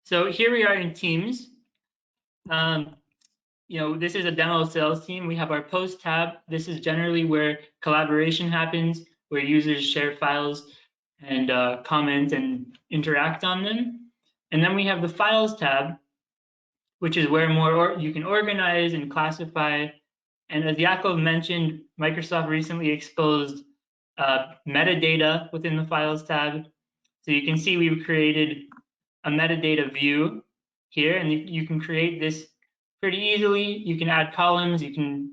So here we are in Teams. Um, this is a demo sales team. We have our post tab. This is generally where collaboration happens, where users share files and comment and interact on them. And then we have the files tab, which is where you can organize and classify. And as Yakov mentioned, Microsoft recently exposed metadata within the files tab. So you can see we've created a metadata view here, and you can create this pretty easily. You can add columns, you can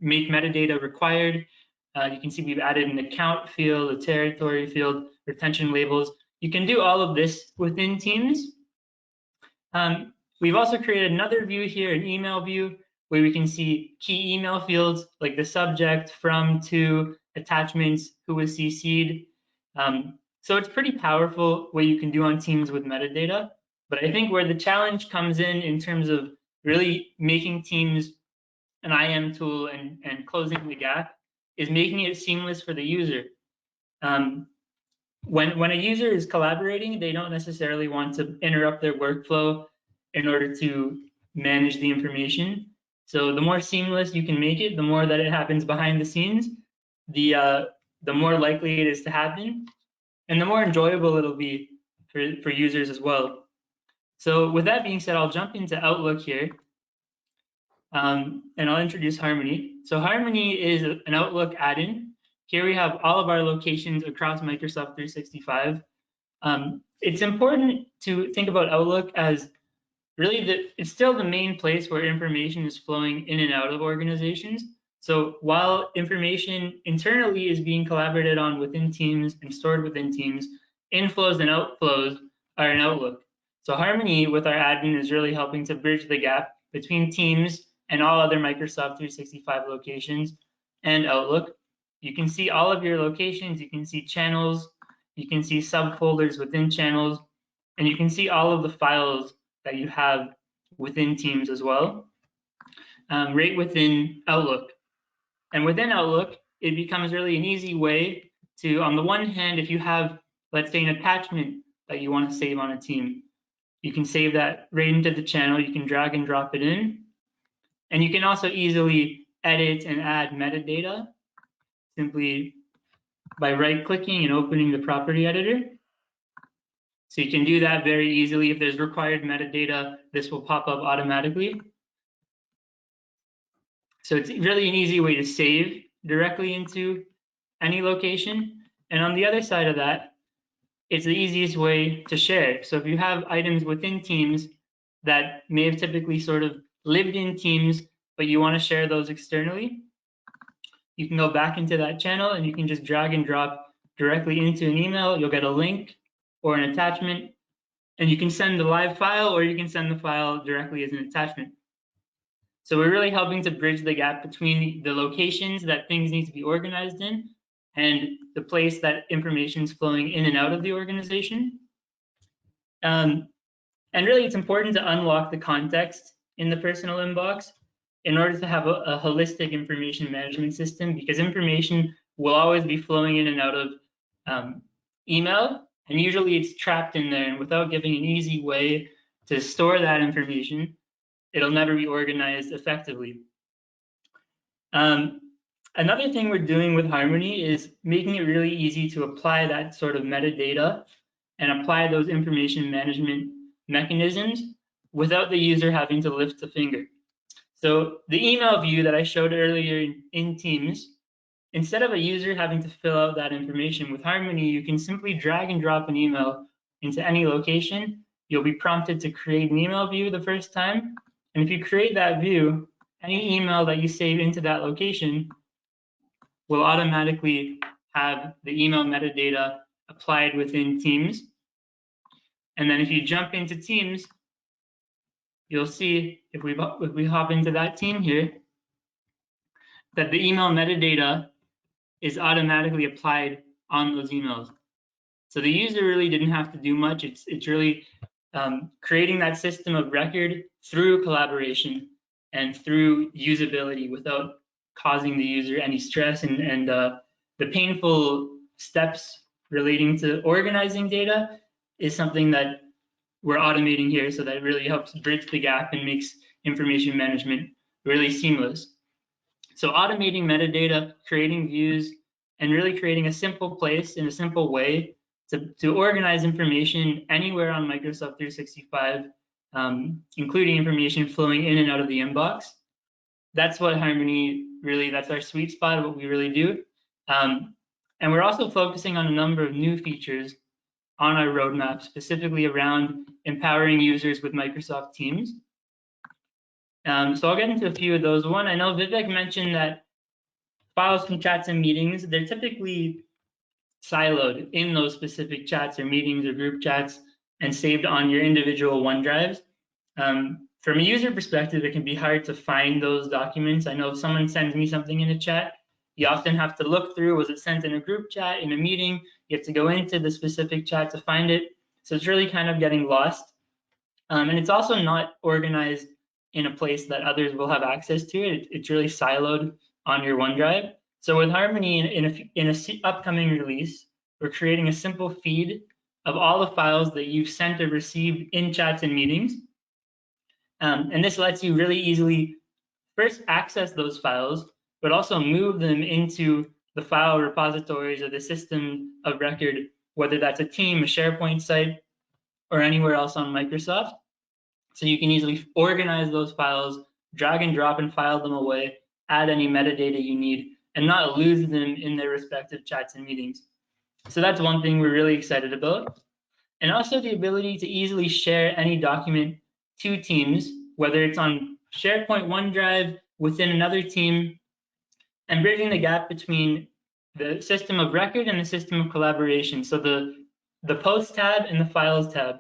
make metadata required. You can see we've added an account field, a territory field, retention labels. You can do all of this within Teams. We've also created another view here, an email view, where we can see key email fields like the subject, from, to, attachments, who was CC'd. So it's pretty powerful what you can do on Teams with metadata. But I think where the challenge comes in terms of really making Teams an IM tool and closing the gap is making it seamless for the user. When a user is collaborating, they don't necessarily want to interrupt their workflow in order to manage the information. So the more seamless you can make it, the more that it happens behind the scenes, the more likely it is to happen, and the more enjoyable it'll be for users as well. So with that being said, I'll jump into Outlook here, and I'll introduce Harmony. So Harmony is an Outlook add-in. Here we have all of our locations across Microsoft 365. It's important to think about Outlook as really it's still the main place where information is flowing in and out of organizations. So while information internally is being collaborated on within Teams and stored within Teams, inflows and outflows are in Outlook. So Harmony with our admin is really helping to bridge the gap between Teams and all other Microsoft 365 locations and Outlook. You can see all of your locations, you can see channels, you can see subfolders within channels, and you can see all of the files that you have within Teams as well, right within Outlook. And within Outlook, it becomes really an easy way to, on the one hand, if you have, let's say, an attachment that you want to save on a team, you can save that right into the channel. You can drag and drop it in. And you can also easily edit and add metadata simply by right-clicking and opening the property editor. So you can do that very easily. If there's required metadata, this will pop up automatically. So it's really an easy way to save directly into any location. And on the other side of that, it's the easiest way to share. So if you have items within Teams that may have typically sort of lived in Teams, but you want to share those externally, you can go back into that channel and you can just drag and drop directly into an email. You'll get a link or an attachment, and you can send the live file or you can send the file directly as an attachment. So we're really helping to bridge the gap between the locations that things need to be organized in and the place that information is flowing in and out of the organization. And really, it's important to unlock the context in the personal inbox in order to have a holistic information management system, because information will always be flowing in and out of email, and usually it's trapped in there, and without giving an easy way to store that information, it'll never be organized effectively. Another thing we're doing with Harmony is making it really easy to apply that sort of metadata and apply those information management mechanisms without the user having to lift a finger. So the email view that I showed earlier in Teams, instead of a user having to fill out that information with Harmony, you can simply drag and drop an email into any location. You'll be prompted to create an email view the first time. And if you create that view, any email that you save into that location will automatically have the email metadata applied within Teams. And then if you jump into Teams, you'll see if we hop into that team here, that the email metadata is automatically applied on those emails. So the user really didn't have to do much. It's really creating that system of record through collaboration and through usability without causing the user any stress, and the painful steps relating to organizing data is something that we're automating here, so that really helps bridge the gap and makes information management really seamless. So automating metadata, creating views, and really creating a simple place in a simple way to organize information anywhere on Microsoft 365, including information flowing in and out of the inbox. That's what Harmony really, that's our sweet spot of what we really do. And we're also focusing on a number of new features on our roadmap, specifically around empowering users with Microsoft Teams. So I'll get into a few of those. One, I know Vivek mentioned that files from chats and meetings, they're typically siloed in those specific chats or meetings or group chats and saved on your individual OneDrives. From a user perspective, it can be hard to find those documents. I know if someone sends me something in a chat, you often have to look through, was it sent in a group chat, in a meeting? You have to go into the specific chat to find it. So it's really kind of getting lost. And it's also not organized in a place that others will have access to it. It's really siloed on your OneDrive. So with Harmony, in a upcoming release, we're creating a simple feed of all the files that you've sent or received in chats and meetings. And this lets you really easily first access those files, but also move them into the file repositories or the system of record, whether that's a team, a SharePoint site, or anywhere else on Microsoft. So you can easily organize those files, drag and drop and file them away, add any metadata you need, and not lose them in their respective chats and meetings. So that's one thing we're really excited about. And also the ability to easily share any document to teams, whether it's on SharePoint, OneDrive, within another team, and bridging the gap between the system of record and the system of collaboration. So the post tab and the files tab.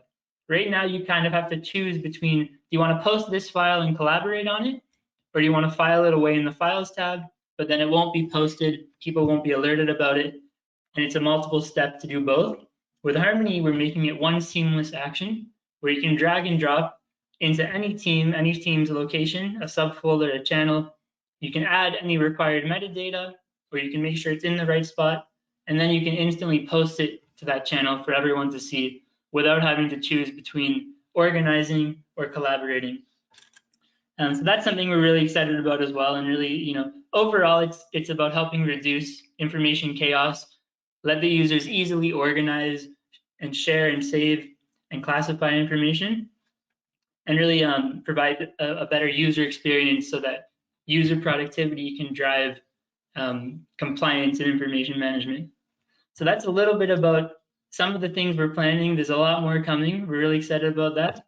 Right now, you kind of have to choose between, do you want to post this file and collaborate on it? Or do you want to file it away in the files tab, but then it won't be posted, people won't be alerted about it, and it's a multiple step to do both. With Harmony, we're making it one seamless action where you can drag and drop into any team's location, a subfolder, a channel. You can add any required metadata, or you can make sure it's in the right spot, and then you can instantly post it to that channel for everyone to see without having to choose between organizing or collaborating. So that's something we're really excited about as well. And really, overall, it's about helping reduce information chaos, let the users easily organize and share and save and classify information, and really provide a better user experience so that user productivity can drive compliance and information management. So that's a little bit about some of the things we're planning. There's a lot more coming. We're really excited about that.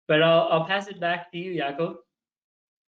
But I'll pass it back to you, Jakob.